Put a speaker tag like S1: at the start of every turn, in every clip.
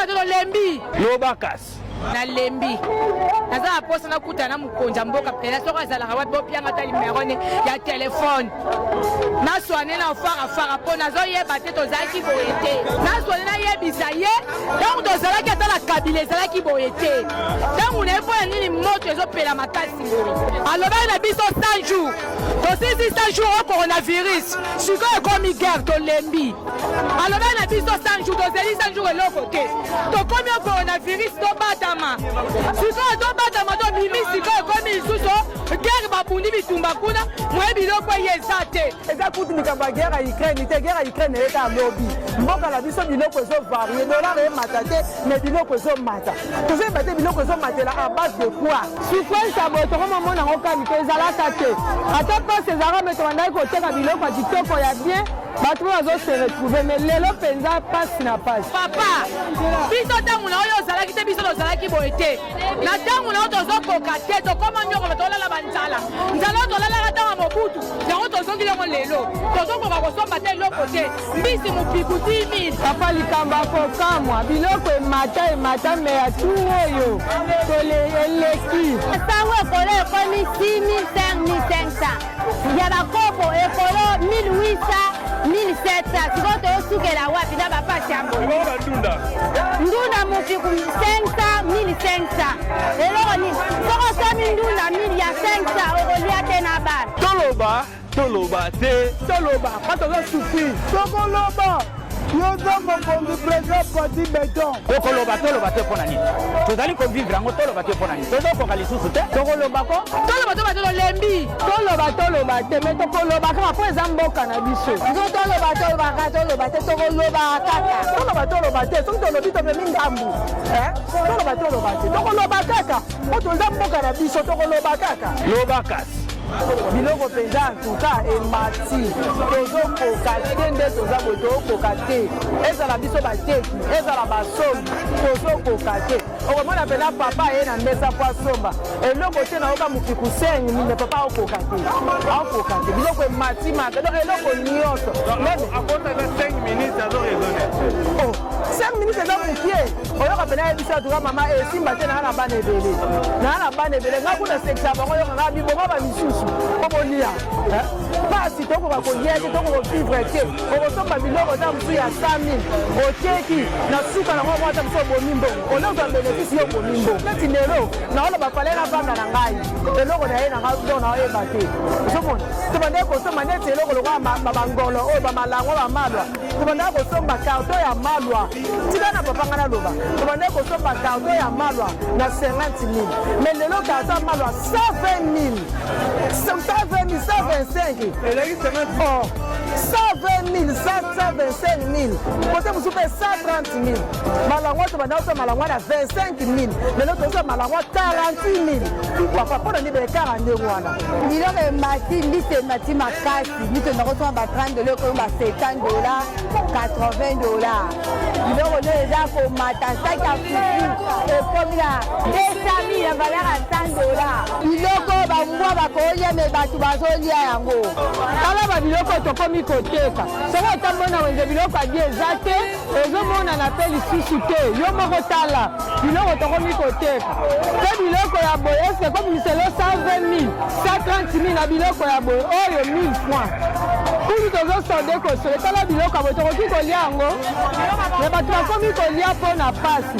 S1: lembi.
S2: Lobakas.
S1: Na lembi. Naza posa na kuta na mukonja mboka pena soko azala rawa bo pianga ta numéro ne ya téléphone. Na soane na fara po nazo yeba te tozaki boyete. Na soane na yebisa ye. Donc tozala ki ata la kabile zala ki boyete. Donc on est pas nini moto ezo pela makasi ngoro. Aloba na biso 100 jours. Tosisi 100 jours au coronavirus. Siko ekomi guerre to lembi. Aloba na biso 100 jours tozeli 100 jours eloko te. To komi au coronavirus to batama. Siko to batama to bimi siko ekomi isuso. Guerre babundi bitumba kuna mwe biloko yeza te.
S3: Eza kuti mikamba guerre ya Ukraine te guerre ya Ukraine eta lobby. Mboka la biso biloko ezo varier dollar e matate mais biloko ezo mata. Toze bate biloko ezo matela à base de quoi? Souffrance saboto comme mona ngokami te ezalaka te. Ata pas ces arabes to ndai ko teka biloko kitoko ya bien. Bato bazo se retrouver mais lelo penza passe na passe.
S1: Papa, biso tangu na oyo zalaki te biso zalaki boete. Na tangu na oyo zo kokate to koma nyoko to lala banzala. Nzala to lala tanga mobutu. Yango to zongi yango lelo. To zo koka kosomba te loko te. Mbisi mupiku 10 000.
S3: Papa likamba ko kamwa biloko mata me atu oyo. To le eleki.
S4: Sango ekolo ekomi 6 000, 5 500. Ya bakopo ekolo 1800. 1700, sikoto osukela wapi na bapasi yango. Ndunda mufiku 500, 1500. Eloko ni soko somi ndunda 1000 ya 500 okolia te na bana.
S2: Toloba te.
S3: Toloba, kato zo souffrir. Tokoloba. Yoza mokonzi président parti béton.
S2: Toloba te pona nini. Tozali ko vivre ngo toloba te pona nini. Tozo ko kalisusu te.
S3: Tokoloba ko?
S1: Toloba to lembi.
S3: Toloba te mais tokoloba kama po ezamboka na biso.
S4: Ngo toloba te tokoloba kaka.
S3: Toloba te soki tolobi to memi ngambu. Toloba te tokoloba kaka. Po tozamboka na biso tokoloba kaka.
S2: Lobakas.
S3: Biloko penza en tout cas emati tozokoka te nde toza boye tokoka te ezala biso bateki ezala basomi tozokoka te okomona mpena papa aye na mesa po asomba eloko te nayoka mofiku 5 mine papa aokoka te biloko emati maka donc eloko nyonso
S2: 5 minutes azoraisonne.
S3: 5 minutes eza mokie oyoka mpena yebisa tuka mama esimba te naa na bana ebele nga kuna sekisa bango yokanga bibonga bamisusu okolia pasi tokoka kolia te tokovivre te okosomba biloko ta mosu ya 100 000 okeki na suka nango mwata mosu obomi mbongo olozwa benefisi yo bomi mbongo neti lelo naoloba pale na banga na ngai eloko na ye na ngai do naoyeba te ozomona tobandeki kosomba neti eloko lokwa bangolo oyo bamalango bamalwa tobandeki kosomba karton ya malwa tika na papa nga naloba tobandeki kosomba karton ya malwa na 50 000 mais lelo karton ya malwa 120 000 120 000, 125 000. 120 000, 125 000. Côté vous soupez 130 000. Malangwa tu vas dans malangwa à 25 000. Mais l'autre chose malangwa 48 000. Papa pour donner des 40 000 wana.
S4: Ni lo ke mati ni te mati makasi ni te nako so ba 30 $, ko ba 70 $, 80 $. Ni lo le ja ko mata sa ka fufu et comme là 200 000 valeur à 100 $. Ni lo ko ba mwa ba ko ye me ba tu ba so lia yango.
S3: Kala ba biloko tokomi koteka. Soko tambona wenze biloko adi ezate, ezomona na pe lisusu te. Yo moko tala, biloko tokomi koteka. Te biloko ya boye, est-ce que comme c'est le 120 000, 130 000 na biloko ya boye, oyo 1000 francs. Kuni tozo sonde ko sole tala biloko boye tokoki kolia yango. Le bato bakomi kolia pona pasi.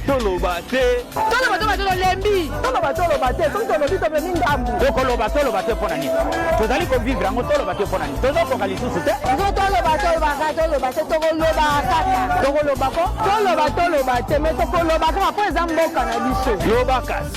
S2: Toloba te.
S1: Toloba lembi.
S3: Toloba te, soki tolobi to memi ngambu.
S2: Toloba te pona nini. Tozali ko vivre ngo toloba te pona nini. Tozo ko kalisusu te.
S4: Ngo toloba te tokoloba kaka.
S3: Toloba te mais tokoloba kaka po ezamboka na biso.
S2: Lobakas.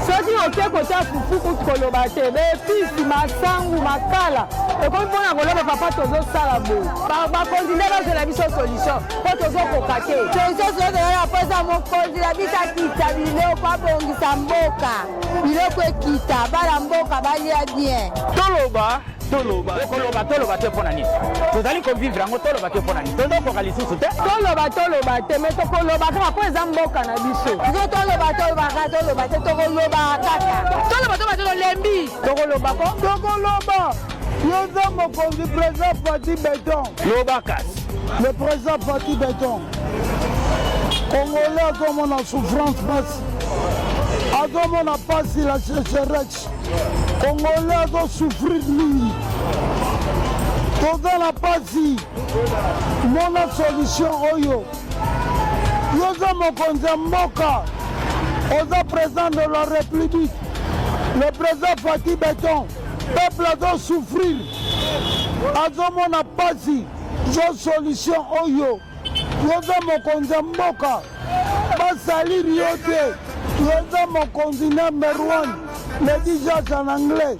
S3: Soki oke kota fufu kutu koloba te bepisi masangu makala ekomi mpona koloba papa tozosala boye bakontinue bazela biso solution mpo tozokoka te
S4: solution sozoela mpoza mokonzi na biso akita biloko abongisa mboka biloko ekita bana mboka balia bien
S2: toloba te pona nini. Tozali ko vivre ngo toloba te pona nini. Tozo ko kalisusu te.
S3: Toloba te mais tokoloba kaka po eza mboka na biso.
S4: Ngo toloba te tokoloba kaka.
S1: Toloba lembi.
S3: Tokoloba. Yoza mokonzi président parti béton.
S2: Lobakas.
S3: Le président parti béton.
S5: Congolais azomona souffrance pasi, azomona pasi la sécheresse, Congolais azosouffrir mingi, toza na pasi, mona solution oyo. Yoza mokonzi ya mboka, oza président de la République, le président Fatih Béton, peuple azosouffrir, azomona pasi, zo solution oyo. Yoza mokonzi ya mboka, basaliri yo te, yoza mokonzi number 1, le disage en anglais,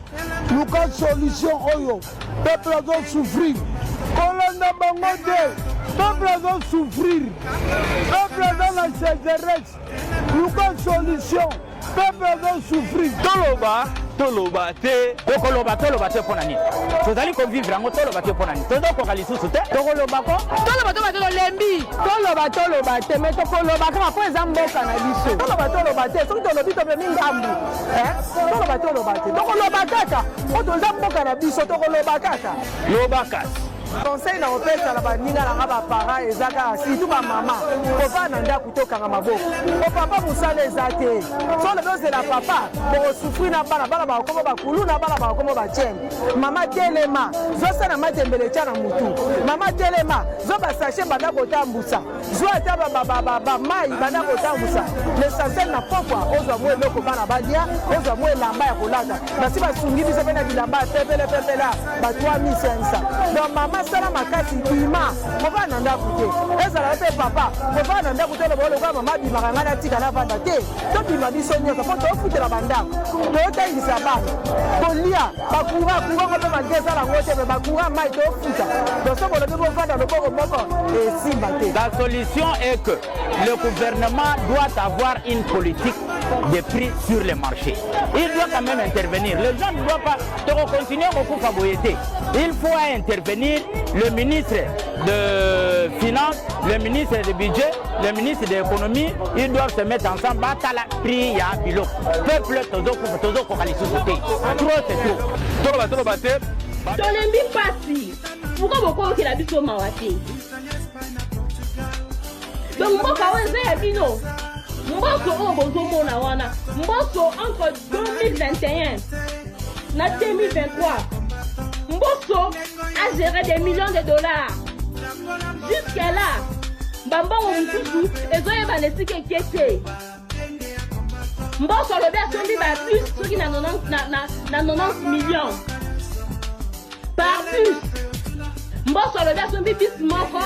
S5: luka solution oyo, peuple azosouffrir, kolanda bango te. Peuple a souffrir, peuple a la sécheresse, nous avons solution, peuple a souffrir.
S2: Toloba te pour nani. Tozali convivre en toloba te pour nani. Tozo ko kali susu te.
S3: Toloba to lembi. Toloba te mais toloba kama kwa zamboka na biso. Toloba te, soki tolobi to bemi ngambu. Toloba te. Toloba kaka. O to zamboka na biso toloba kaka.
S2: Loba kaka.
S3: Conseil na opesa la baninga na ba parents ezaka surtout ba mama ko va na ndako tokanga maboko o papa musala ezate so le besoin la papa pour souffrir na bana ba ko ba kulu na bana ba ko ba chem mama telema zo sana matembele tshana mutu mama telema zo ba sachet banda ko tambusa zo ata ba mai banda ko tambusa l'essentiel na pokwa ozo mwe loko bana badia ozo mwe lamba ya kolata na si ba sungi biso pena bilamba pepele ba 3500 donc mama sala makasi bima koba na ndako te ezala te papa koba na ndako te lobolo kwa mama bimaka ngana tika na vanda te to bima biso nyonso po tofutela bandako totangisa bana kolia bakura mpe mageza lango te me bakura mai tofuta tosokolo mpe bovanda loboko moko esimba te.
S2: La solution est que le gouvernement doit avoir une politique de prix sur les marchés. Il doit quand même intervenir. Les gens ne doivent pas continuer beaucoup à boyeter. Il faut intervenir le ministre de Finances, le ministre du Budget, le ministre de l'Économie. Ils doivent se mettre ensemble. Batala prix ya bilo. Peuple tozo kokali susuté. Trop c'est tout.
S6: Tolembi pasi. Pourquoi beaucoup qui la biso mawate? Donc mboka weze ya bino. Mboso o bozomona wana. Mboso entre 2021 na 2023. Mboso a géré des millions de dollars. Jusqu'à là, Bambango Moussou, et Zoé Banesike Keke. Mboso le berceau dit plus, ceux qui n'ont 90 millions. Par plus. Mboso le berceau dit plus moko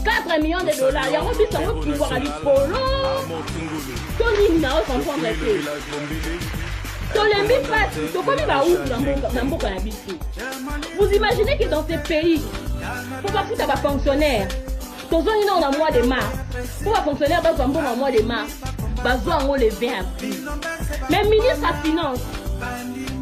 S6: 4 millions de dollars. Il y a un bis en pouvoir à l'ipolo. Tony n'a pas comprendre. Tolembi pati, tokomi ba ouf na mboka na biso. Vous imaginez que dans ces pays, pour pas foutre à fonctionnaire, tozoni na on mois de mars. Pour pas fonctionnaire ba zambo na mois de mars, ba zo ngo le 20 avril. Mais ministre à finance,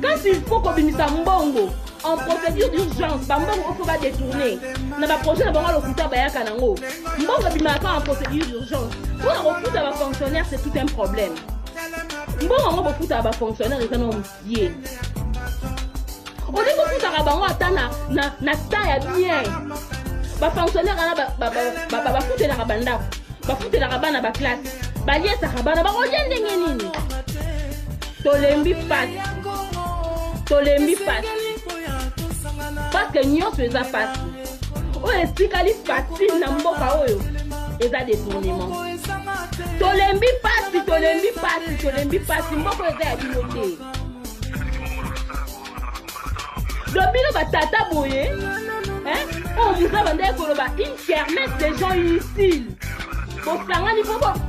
S6: quand il faut qu'on binisse mbongo en procédure d'urgence, ba mbongo faut pas détourner. Na ba projet na bango lokuta ba yaka nango. Mbongo bimaka en procédure d'urgence. Pour la refoutre à fonctionnaire, c'est tout un problème. Mbongo ngo bofuta ba fonctionnaire eza no mpier. Odi bofuta ka bango atana na ta ya bien. Ba fonctionnaire na ba futela ka banda. Ba futela ka bana ba classe. Ba liesa ka bana ba ojende nini. Tolembi pati. Parce que nyonso eza pati. O esikali pati na mboka oyo eza détournement. Tolembi pasi, mboko eza ya bino te. Lobilo batata boye, on vous a vendu une kermesse des gens inutiles. Bosangani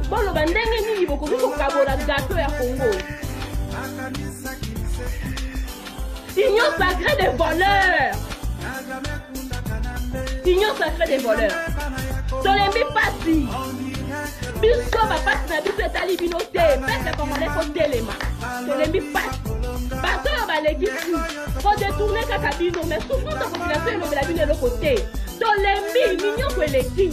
S6: po lo bandenge nini bokoki kokabola gâteau ya Congo. Union sacrée des voleurs. Tolembi pasi. Biso bapasi na biso etali bino te pese congolais ko telema tolembi pasi bato oyo baleki ko détourne kaka bino mais souffrance ya population elobela bino eloko te tolembi minyoko eleki.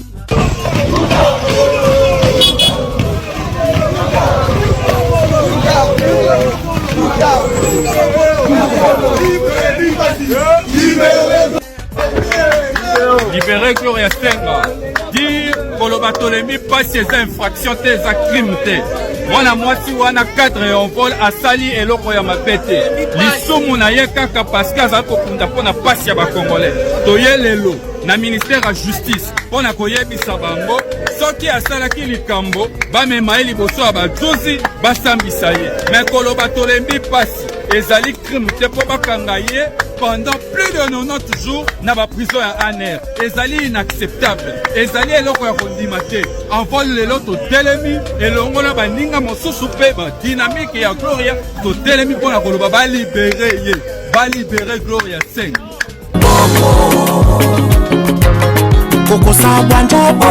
S7: Libérer Gloria Stenga. Dire Koloba koloba tolembi pasi eza infraction te eza crime te mwana mwasi wana cadre ya envol asali eloko ya mabe te lisumu na ye kaka parceke azali kokunda mpo na pasi ya bakongolais toye lelo na ministère ya justice mpo na koyebisa bango soki asalaki likambo bamema ye liboso ya bazuzi basambisa ye me koloba tolembi pasi ezali crime te mpo bakanga ye pendant plus de 90 jours na baprison ya ANR ezali inacceptable ezali eloko ya kondima te envol lelo totelemi elongo na baninga mosusu mpe badynamike ya Gloria totelemi mpo na koloba balibere ye balibere Gloria 5
S8: kukusabwa njobo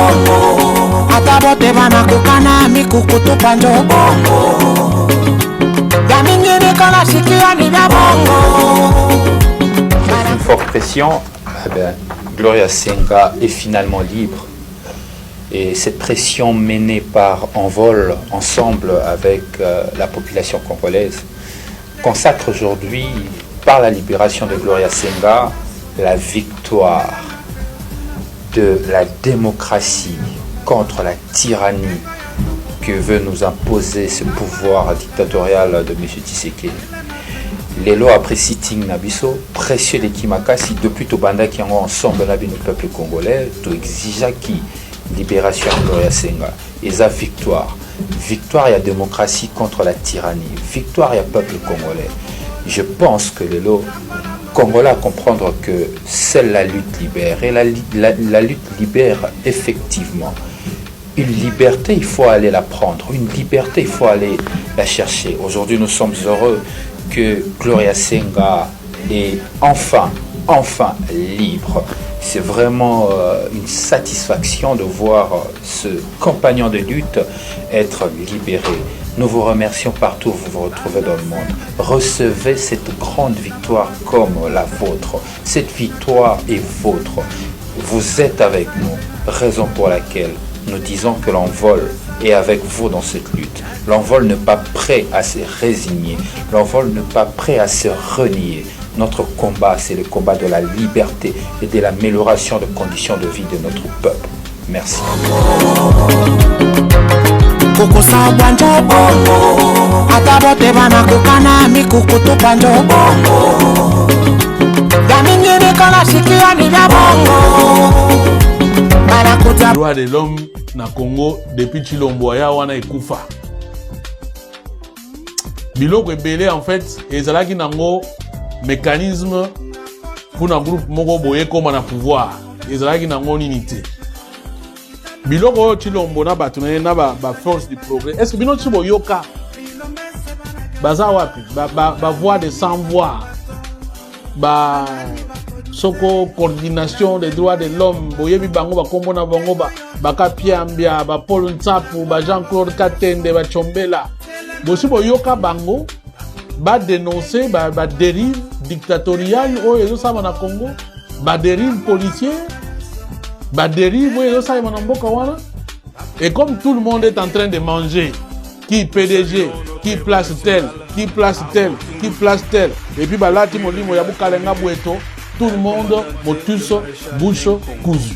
S8: ata bote bana kukana mikukutu pa njobo ya mingine kana shikia ni vya bongo.
S9: Une forte pression, Gloria Senga est finalement libre. Et cette pression menée par Envol, ensemble avec la population congolaise, consacre aujourd'hui, par la libération de Gloria Senga, la victoire de la démocratie contre la tyrannie que veut nous imposer ce pouvoir dictatorial de M. Tshisekedi. Les lois après sitting Nabiso, précieux de Kimakasi, depuis Tobanda qui ont ensemble la vie du peuple congolais, tout exige qui libération de Gloria Senga. Et sa victoire. Victoire et la démocratie contre la tyrannie. Victoire et le peuple congolais. Je pense que les lois congolais à comprendre que seule la lutte libère. Et la lutte libère effectivement. Une liberté, il faut aller la prendre. Une liberté, il faut aller la chercher. Aujourd'hui, nous sommes heureux que Gloria Senga est enfin libre. C'est vraiment une satisfaction de voir ce compagnon de lutte être libéré. Nous vous remercions partout où vous vous retrouvez dans le monde. Recevez cette grande victoire comme la vôtre. Cette victoire est vôtre. Vous êtes avec nous, raison pour laquelle nous disons que l'Envol est avec vous dans cette lutte. L'Envol n'est pas prêt à se résigner. L'Envol n'est pas prêt à se renier. Notre combat, c'est le combat de la liberté et de l'amélioration des conditions de vie de notre peuple. Merci.
S10: Droit de l'homme na Congo depuis Chilombo ya wana ekufa. Biloko ebele en fait ezalaki nango mécanisme pour un groupe moko boye koma na pouvoir. Ezalaki nango nini te. Biloko Chilombo na bato na ba force du progrès. Est-ce que bino chibo yoka baza wapi ba voix de sans voix ba soko coordination des droits de l'homme boyebi bango ba kombo na bango ba Kapiambia ba Paul Ntsapu ba Jean-Claude Katende ba Chombela bosi boyoka bango ba dénoncer ba dérive dictatoriale o ezo sama na Congo ba dérive policier ba dérive o ezo sama na mboka wana. Et comme tout le monde est en train de manger, qui PDG, qui place tel, qui place tel, qui place tel, et puis là ti molimo ya bukalenga bweto, tout le monde motus bouche cousu.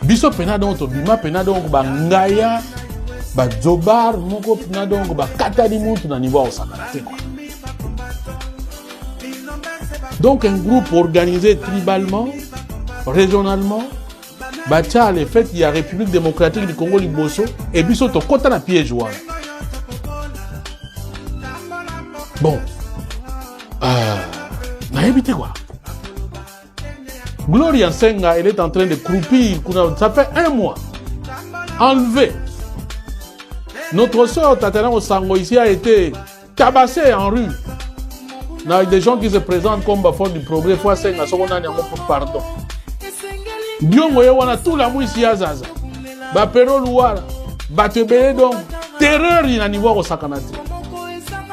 S10: Biso pena donc to bima pena donc ba ngaya ba zobar moko pena donc ba katali muntu na niveau osakana te quoi. Donc un groupe organisé tribalement, régionalement, bacha le fait il y a République démocratique du Congo liboso et biso to kota na piège wana. Bon. Na évité quoi. Gloria Senga, elle est en train de croupir. Ça fait 1 mois. Enlevé. Notre soeur Tatana Osango ici a été tabassée en rue. Il y a des gens qui se présentent comme Bafon du Progrès. Fois Senga, ce qu'on a pour pardon. Diongo Yawana, tout l'amour ici à Zaza. Bapero Louara. Batebele donc. Terreur, il y a un niveau au Sakanate.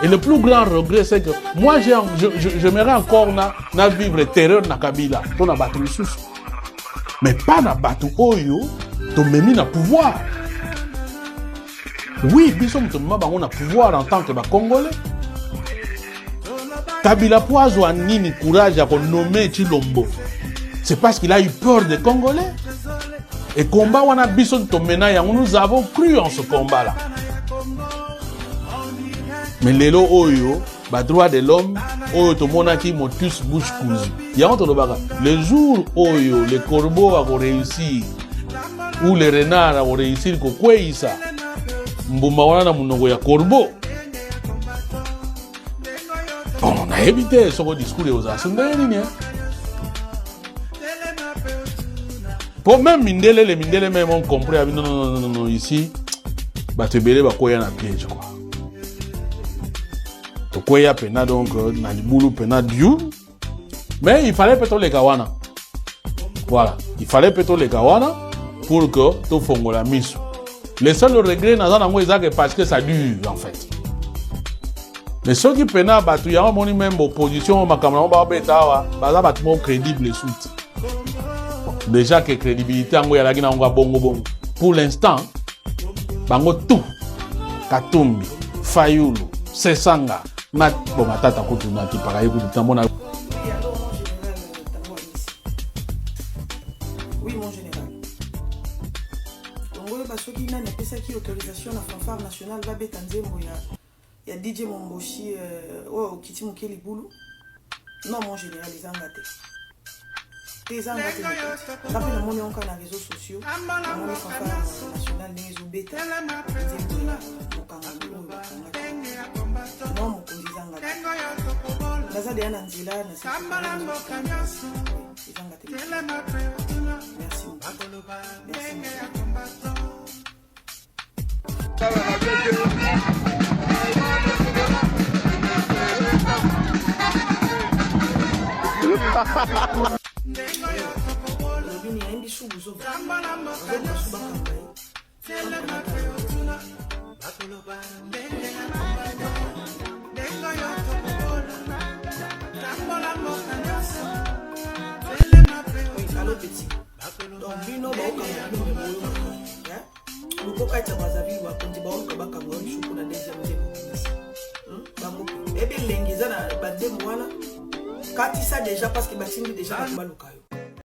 S10: Et le plus grand regret, c'est que moi, j'aimerais encore na vivre terreur na Kabila. On a battu le sous. Mais pas na battu Oyo, to memi na pouvoir. Oui, biso mtomima bango na pouvoir en tant que Congolais. Kabila poazo a nini courage à nommer Chilombo. C'est parce qu'il a eu peur des Congolais. Et combat wana biso tomena yango, nous avons cru en ce combat là. Mais lelo oyo ba droit de l'homme oyo to monaki motus bouche cousue. Yango to lobaka le jour oyo les corbeaux a réussi ou les renards a réussi ko kweisa mbuma wana na munoko ya corbeau. Bon, on a évité ce discours de Oza. C'est une pour même Mindele, les Mindele même ont compris. Non, ici, bah te belé, bah quoi y a un piège quoi. To quoi y a pena donc, na du boulot pena dieu. Mais il fallait peut-être les kawana. Voilà, il fallait peut-être les kawana pour que tout fongo la mise. Le seul regret, c'est parce que ça dure en fait. Mais ceux qui peinent à battre, il y a un même opposition, ma camarade va bêta, baza bâtiment crédible suite. Déjà que crédibilité en goya la gina on va bongo. Pour l'instant, bango tout, Katumbi, Fayulu, Sesanga, Nat, bon matata kutu nati pareil kutu tamona.
S11: Oui mon général. Donc bah ceux qui n'ont pas ça qui autorisation la fanfare nationale va bêta nzembo ya. Il y a DJ Momboshi au Kiti Mukeli Boulou. Non, mon général, les engatés. Les engatés. Rappelez le monde encore dans les réseaux sociaux. On est fanfare national, les oubeta. Non, mon conduit engatés. Naza de Anandila, les engatés. Merci. Déjà parce que Batini déjà pas le cas.